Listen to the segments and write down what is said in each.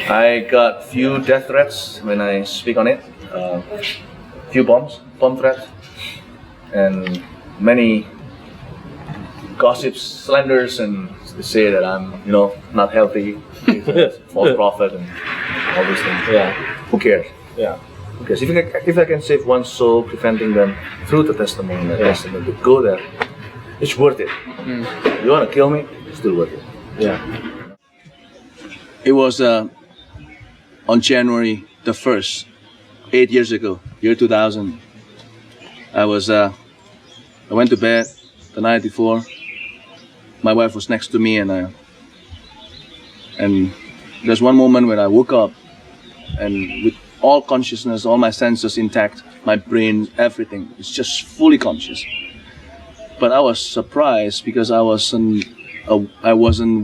I got few death threats when I speak on it. Few bomb threats, and many gossips, slanders, and they say that I'm, not healthy, false prophet, and all these things. Yeah. Who cares? Yeah. Because if I can save one soul, preventing them through the testimony, to go there, it's worth it. You want to kill me? It's still worth it. Yeah. It was on January the 1st, 8 years ago, year 2000. I went to bed the night before. My wife was next to me, and there's one moment when I woke up, and with all consciousness, all my senses intact, my brain, everything, it's just fully conscious. But I was surprised because I wasn't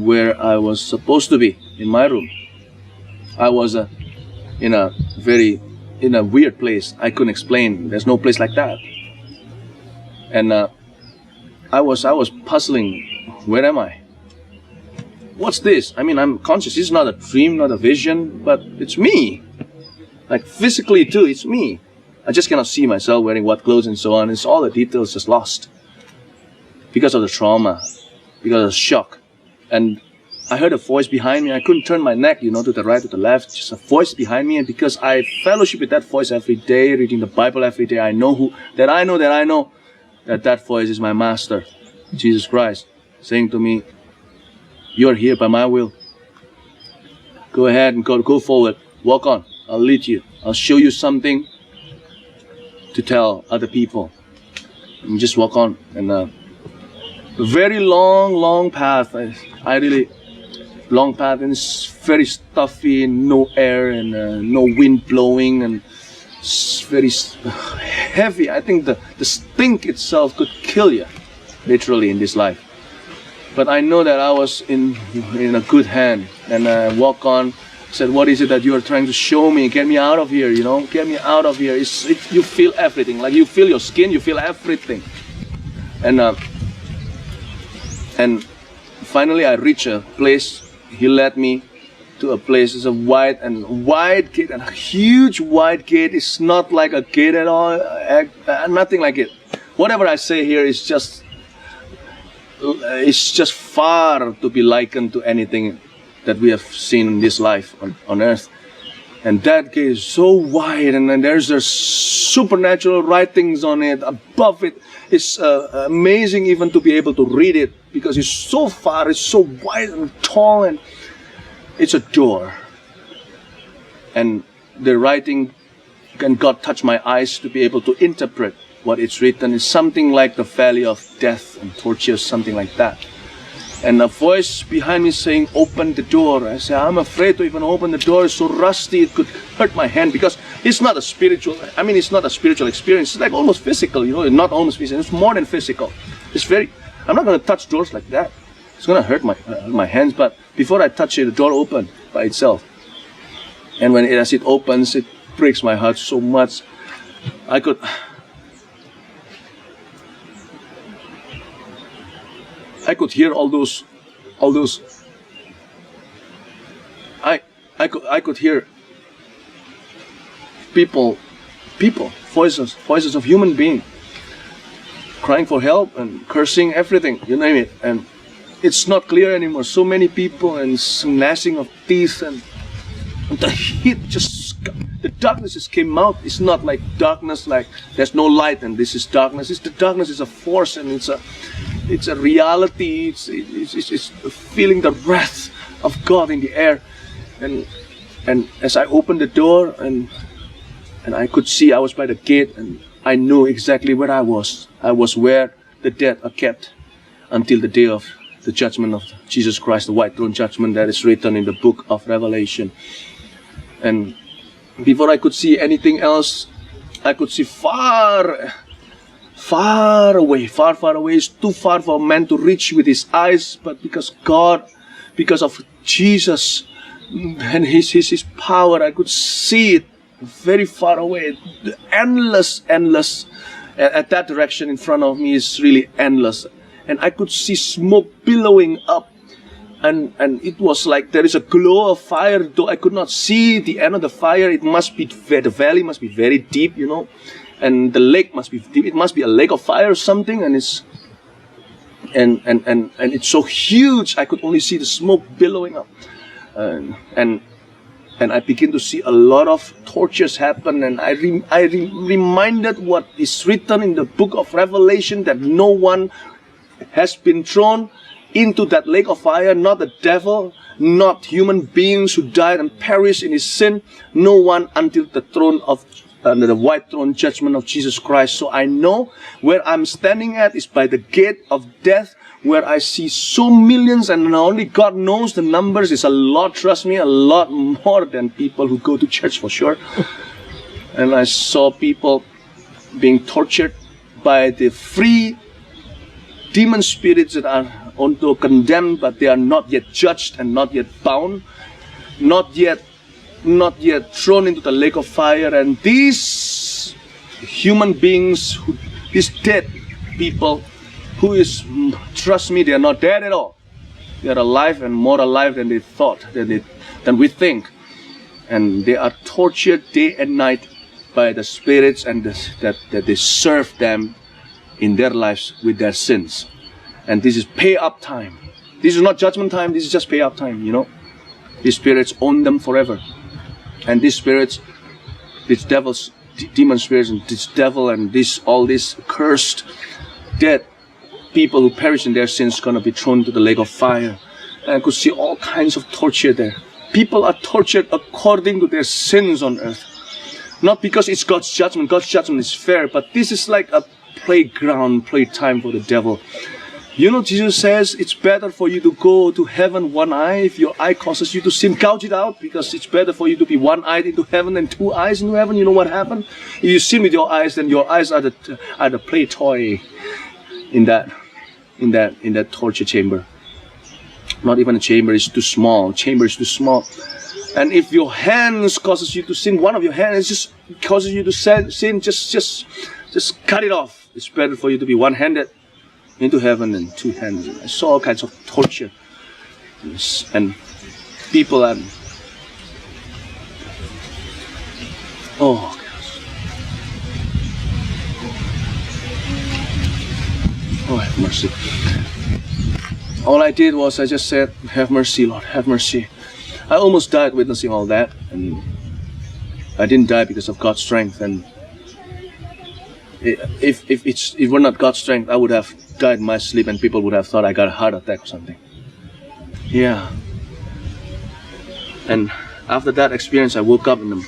where I was supposed to be, in my room. I was in a weird place. I couldn't explain. There's no place like that. And I was puzzling. Where am I? What's this? I mean, I'm conscious. It's not a dream, not a vision, but it's me. Like physically too, it's me. I just cannot see myself wearing what clothes and so on. It's all the details just lost because of the trauma, because of the shock. And I heard a voice behind me. I couldn't turn my neck, to the right, to the left. Just a voice behind me. And because I fellowship with that voice every day, reading the Bible every day, I know that voice is my master, Jesus Christ, saying to me, "You're here by my will. Go ahead and go forward. Walk on. I'll lead you. I'll show you something to tell other people. And just walk on." And a very long path. Long path, and it's very stuffy, and no air, and no wind blowing, and it's very heavy. I think the stink itself could kill you, literally, in this life. But I know that I was in a good hand, and I walk on. Said, "What is it that you are trying to show me? Get me out of here, Get me out of here." You feel everything, like you feel your skin, you feel everything. And finally I reach a place. He led me to a place. It's a wide gate, and a huge wide gate. It's not like a gate at all, nothing like it. Whatever I say here is just far to be likened to anything that we have seen in this life on earth. And that gate is so wide, and then there's supernatural writings on it. Above it, it's amazing even to be able to read it, because it's so far, it's so wide and tall, and it's a door. And the writing, and God touched my eyes to be able to interpret what it's written. It's something like the valley of death and torture, something like that. And a voice behind me saying, "Open the door." I say, "I'm afraid to even open the door. It's so rusty, it could hurt my hand," because it's not a spiritual experience. It's like almost physical, not almost physical. It's more than physical. I'm not going to touch doors like that. It's going to hurt my hands. But before I touch it, the door opened by itself. And as it opens, it breaks my heart so much. I could hear all those. I could hear people, voices of human beings, crying for help and cursing, everything, you name it. And it's not clear anymore. So many people, and some gnashing of teeth, and the heat the darkness just came out. It's not like darkness, like there's no light and this is darkness. The darkness is a force, and it's a reality. It's feeling the wrath of God in the air. And as I opened the door, and I could see, I was by the gate, and I knew exactly where I was. I was where the dead are kept until the day of the judgment of Jesus Christ, the white throne judgment that is written in the book of Revelation. And before I could see anything else, I could see far away. It's too far for man to reach with his eyes, but because of Jesus and his power, I could see it very far away. Endless. At that direction in front of me is really endless. And I could see smoke billowing up and it was like there is a glow of fire, though I could not see the end of the fire. It must be, the valley must be very deep, you know, and the lake must be deep. It must be a lake of fire or something, and it's it's so huge. I could only see the smoke billowing up, and I begin to see a lot of tortures happen, and I reminded what is written in the book of Revelation, that no one has been thrown into that lake of fire, not the devil, not human beings who died and perished in his sin, no one until the throne of the white throne judgment of Jesus Christ. So I know where I'm standing at is by the gate of death, where I see so millions, and only God knows the numbers. Is a lot, trust me, a lot more than people who go to church for sure. And I saw people being tortured by the free demon spirits that are although condemned, but they are not yet judged and not yet bound, not yet thrown into the lake of fire. And these human beings, these dead people, who is, trust me, they are not dead at all. They are alive, and more alive than they thought, than we think. And they are tortured day and night by the spirits, and that they serve them in their lives with their sins. And this is pay up time. This is not judgment time, this is just pay up time, you know. These spirits own them forever. And these spirits, these devils, demon spirits, and this devil, and all these cursed, dead people who perish in their sins, gonna be thrown to the lake of fire. And I could see all kinds of torture there. People are tortured according to their sins on earth. Not because it's God's judgment. God's judgment is fair, but this is like a playground, playtime for the devil. You know, Jesus says it's better for you to go to heaven one eye. If your eye causes you to sin, gouge it out, because it's better for you to be one-eyed into heaven than two eyes into heaven. You know what happened? If you sin with your eyes, then your eyes are the play toy in that torture chamber. Not even a chamber, it's too small. Chamber is too small. And if your hands causes you to sin, one of your hands just causes you to sin, just cut it off. It's better for you to be one-handed into heaven than two hands. I saw all kinds of torture. And people are, oh gosh. Oh, have mercy. All I did was I just said, have mercy, Lord, have mercy. I almost died witnessing all that, and I didn't die because of God's strength. And if it were not God's strength, I would have died in my sleep, and people would have thought I got a heart attack or something. Yeah. And after that experience, I woke up in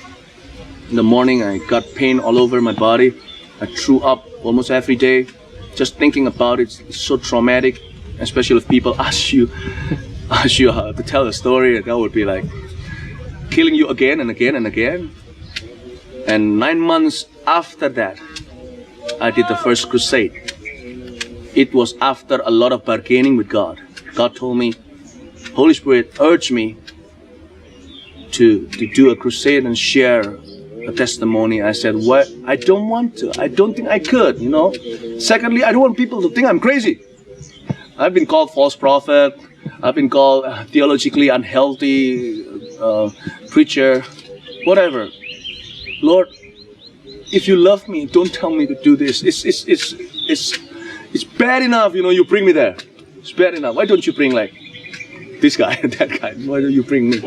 the morning. I got pain all over my body. I threw up almost every day. Just thinking about it, it's so traumatic. Especially if people ask you to tell a story, that would be like killing you again and again and again. And 9 months after that, I did the first crusade. It was after a lot of bargaining with God. God told me, Holy Spirit urged me to do a crusade and share a testimony. I said, what? I don't want to. I don't think I could, you know. Secondly, I don't want people to think I'm crazy. I've been called false prophet. I've been called theologically unhealthy preacher, whatever. Lord, if you love me, don't tell me to do this. It's bad enough, you know, you bring me there. It's bad enough. Why don't you bring like this guy and that guy? Why don't you bring me?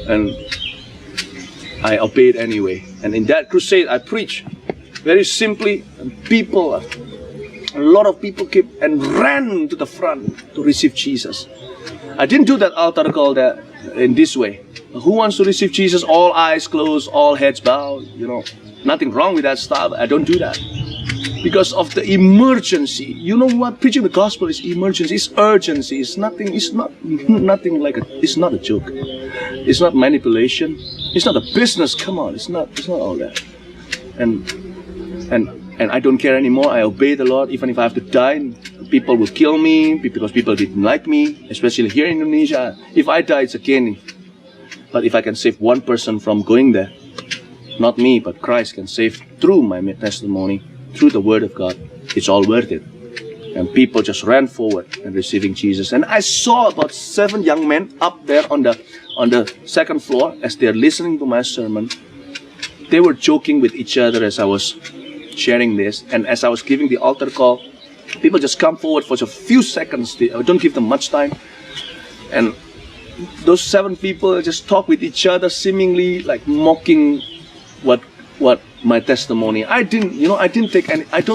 And I obeyed anyway. And in that crusade, I preached very simply, and a lot of people came and ran to the front to receive Jesus. I didn't do that altar call in this way. Who wants to receive Jesus? All eyes closed, all heads bowed, you know. Nothing wrong with that style, but I don't do that. Because of the emergency. You know what? Preaching the gospel is emergency, it's urgency. It's not a joke. It's not manipulation. It's not a business, come on, it's not all that. And I don't care anymore. I obey the Lord, even if I have to die. People will kill me because people didn't like me, especially here in Indonesia. If I die, it's a gain. But if I can save one person from going there, not me, but Christ can save through my testimony, through the Word of God, it's all worth it. And people just ran forward and receiving Jesus. And I saw about 7 young men up there on the second floor as they are listening to my sermon. They were joking with each other as I was sharing this. And as I was giving the altar call, people just come forward for a few seconds. I don't give them much time. And those 7 people just talk with each other, seemingly like mocking what my testimony. I don't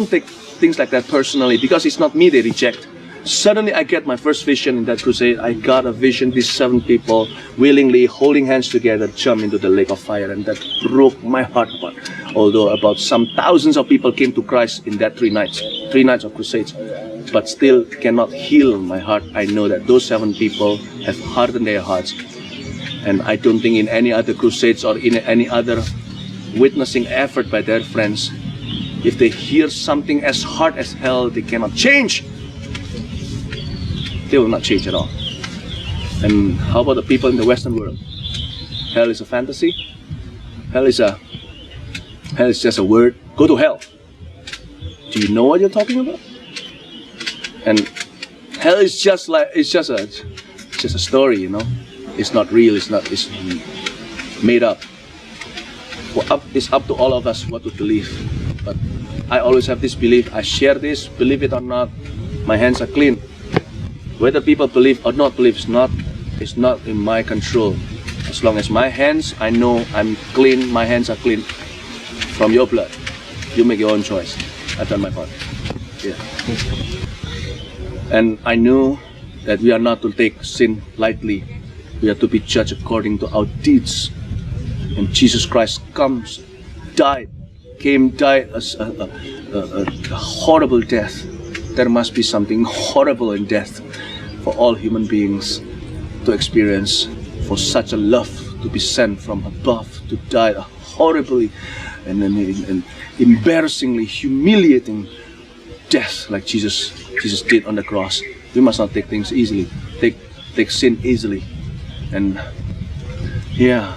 take things like that personally, because it's not me they reject. Suddenly I get my first vision in that crusade. I got a vision, these 7 people willingly holding hands together jump into the lake of fire, and that broke my heart apart. Although about some thousands of people came to Christ in that 3 nights of crusades, but still cannot heal my heart. I know that those 7 people have hardened their hearts, and I don't think in any other crusades or in any other witnessing effort by their friends, if they hear something as hard as hell, they cannot change. They will not change at all. And how about the people in the Western world? Hell is a fantasy. Hell is just a word. Go to hell. Do you know what you're talking about? And hell is just a story, you know. It's not real. It's made up. Well, it's up to all of us what to believe. But I always have this belief. I share this, believe it or not, my hands are clean. Whether people believe or not believe is not in my control. As long as my hands, I know I'm clean, my hands are clean from your blood. You make your own choice. I've done my part. Yeah. And I knew that we are not to take sin lightly. We are to be judged according to our deeds. And Jesus Christ died as a horrible death. There must be something horrible in death for all human beings to experience, for such a love to be sent from above to die a horribly and embarrassingly humiliating death like Jesus did on the cross. We must not take things easily, take sin easily. And yeah,